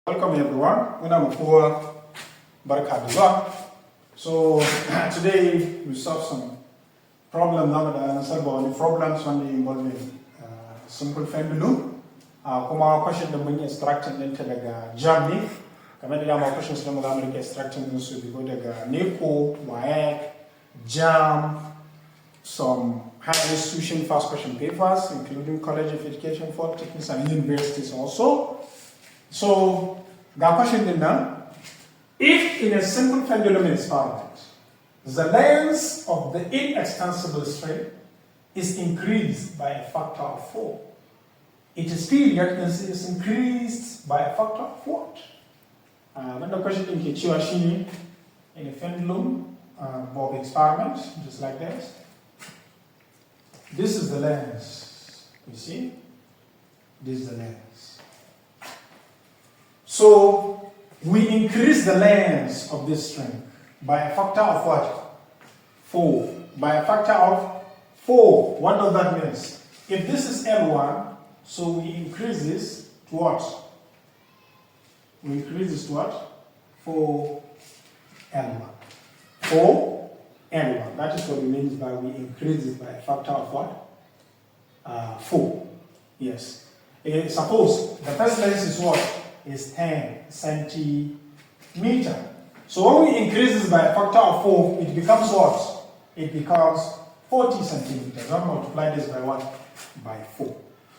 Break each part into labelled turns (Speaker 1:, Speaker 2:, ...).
Speaker 1: Welcome everyone. When I'm for Barkadua. So today we solve some problems only involving simple pendulum. Kuma question da mun extract ɗinta daga Germany. Kamar da dama questions da muka amurka extract din su bigo daga NECO, WAEC, JAM, some higher institution first question papers, including College of Education, Polytechnics, and universities also. So, the question is now, if in a simple pendulum experiment, the length of the inextensible string is increased by a factor of 4, its period is increased by a factor of what? When the question is in a pendulum bob experiment, just like this. This is the length, you see? This is the length. So, we increase the length of this string by a factor of what? 4. By a factor of 4. What does that mean? If this is L1, so we increase this to what? We increase this to what? 4L1. 4L1. That is what it means by we increase it by a factor of what? 4. Yes. Suppose the first length is what? Is 10 centimeter. So when we increase this by a factor of 4, it becomes what? It becomes 40 centimeters. I'll multiply this by what? By 4.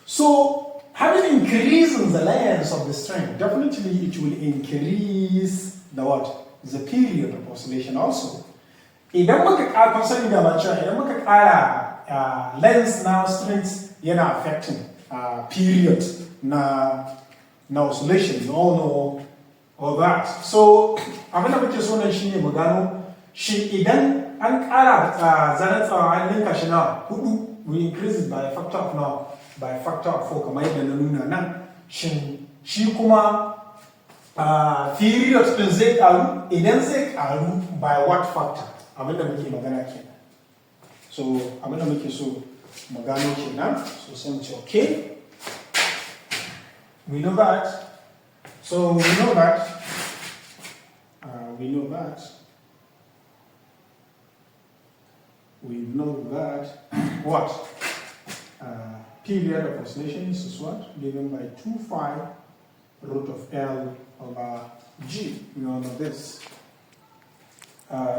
Speaker 1: So having increased the length of the string, definitely it will increase the what? The period of oscillation also. Idan muka concerning the mature, idan muka kara length now strings yana affecting period na oscillation, all that. So abin da muke so nan shine mu gano shi idan an kara zanen tsawon an linka shi na 4, we increase it by a factor of now by a factor of 4 kamar yadda na nuna nan, shin shi kuma period din zai karu idan zai karu by what factor? Abin da muke magana kenan. So abin da muke so mu gano kenan. So sai mu ce okay. We know that. So we know that. What? Period of oscillation is what? Given by 2 phi root of L over G. We all know this.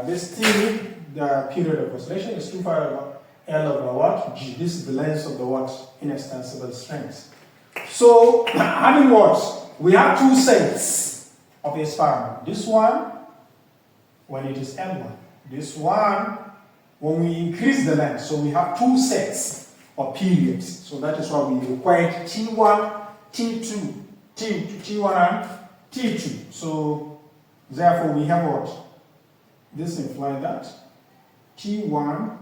Speaker 1: This T, the period of oscillation is 2 phi over L over what? G. This is the length of the what? Inextensible strings. So, having what? We have 2 sets of experiment. This one, when it is L1. This one, when we increase the length. So, we have 2 sets of periods. So, that is why we require T1, T2, T1 and T2. So, therefore, we have what? This implies that T1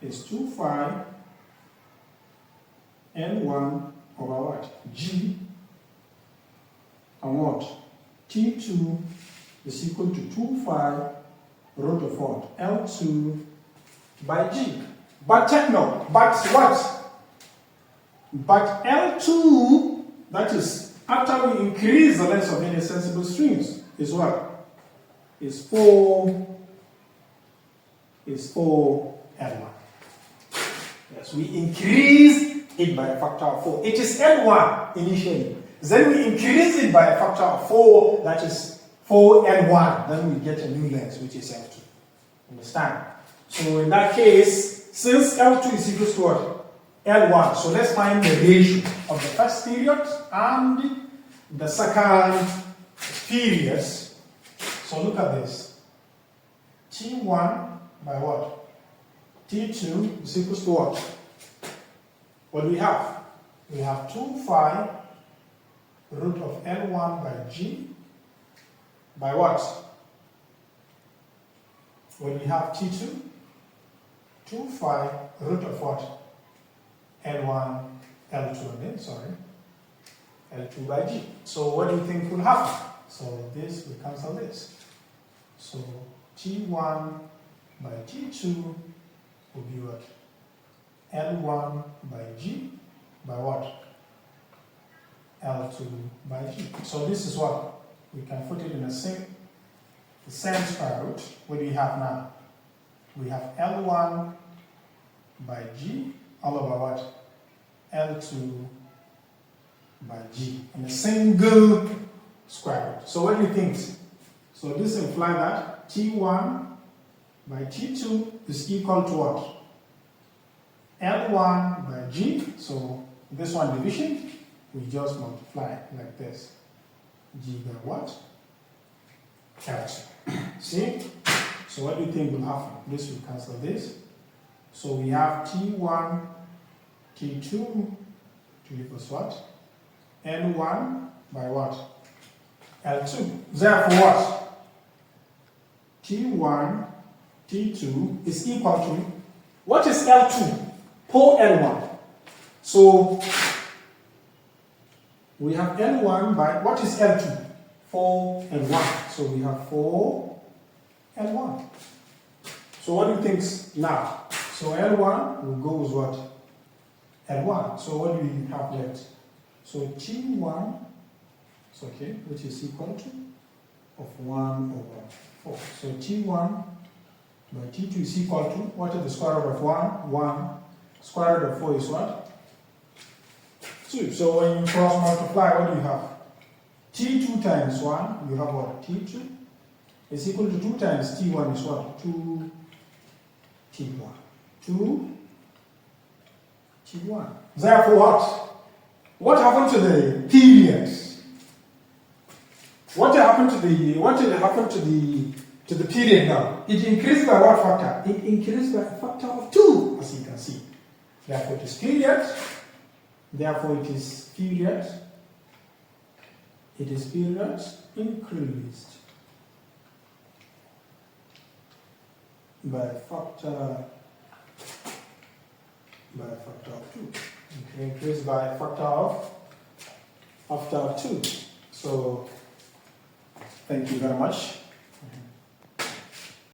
Speaker 1: is 2 phi L1 over what? G, and what? T2 is equal to 2 phi root of what? L2 by G. But no, but what? But L2, that is, after we increase the length of inextensible strings, is what? Is 4L1. Yes, we increase it by a factor of 4. It is L1 initially. Then we increase it by a factor of 4, that is 4L1. Then we get a new length, which is L2. Understand? So in that case, since L2 is equal to what? L1. So let's find the ratio of the first period and the second period. So look at this. T1 by what? T2 is equal to what? What do we have? We have 2 phi root of L1 by G by what? When we have T2, 2 phi root of what? L1, L2 again, sorry. L2 by G. So what do you think will happen? So this, we cancel this. So T1 by T2 will be what? L1 by G by what? L2 by G. So this is what we can put it in the same square root. What do we have now? We have L1 by G all over what? L2 by G in a single square root. So what do you think? So this implies that T1 by T2 is equal to what? L1 by G. So this one division, we just multiply like this. G by what? L2. See? So what do you think will happen? This will cancel this. So we have T1, T2 to equals what? L1 by what? L2. Therefore what? T1, T2 is equal to, what is L2? Pour L1. So we have L1 by, what is L2? 4 and 1. So we have 4 and 1. So what do you think now? So L1 will go with what? L1. So what do we have left? So T1, it's okay, which is equal to of 1 over 4. So T1 by T2 is equal to, what is the square root of 1? 1. Square root of 4 is what? 2. So when you cross multiply, what do you have? T2 times 1, you have what? T2 is equal to 2 times T1 is what? 2 T1. 2 T1. Therefore what? What happened to the periods? What happened to the period now? It increased by what factor? It increased by a factor of 2, as you can see. Therefore it is period. Therefore it is period. It is period increased by a factor of 2. Increased by a factor of 2. So thank you very much.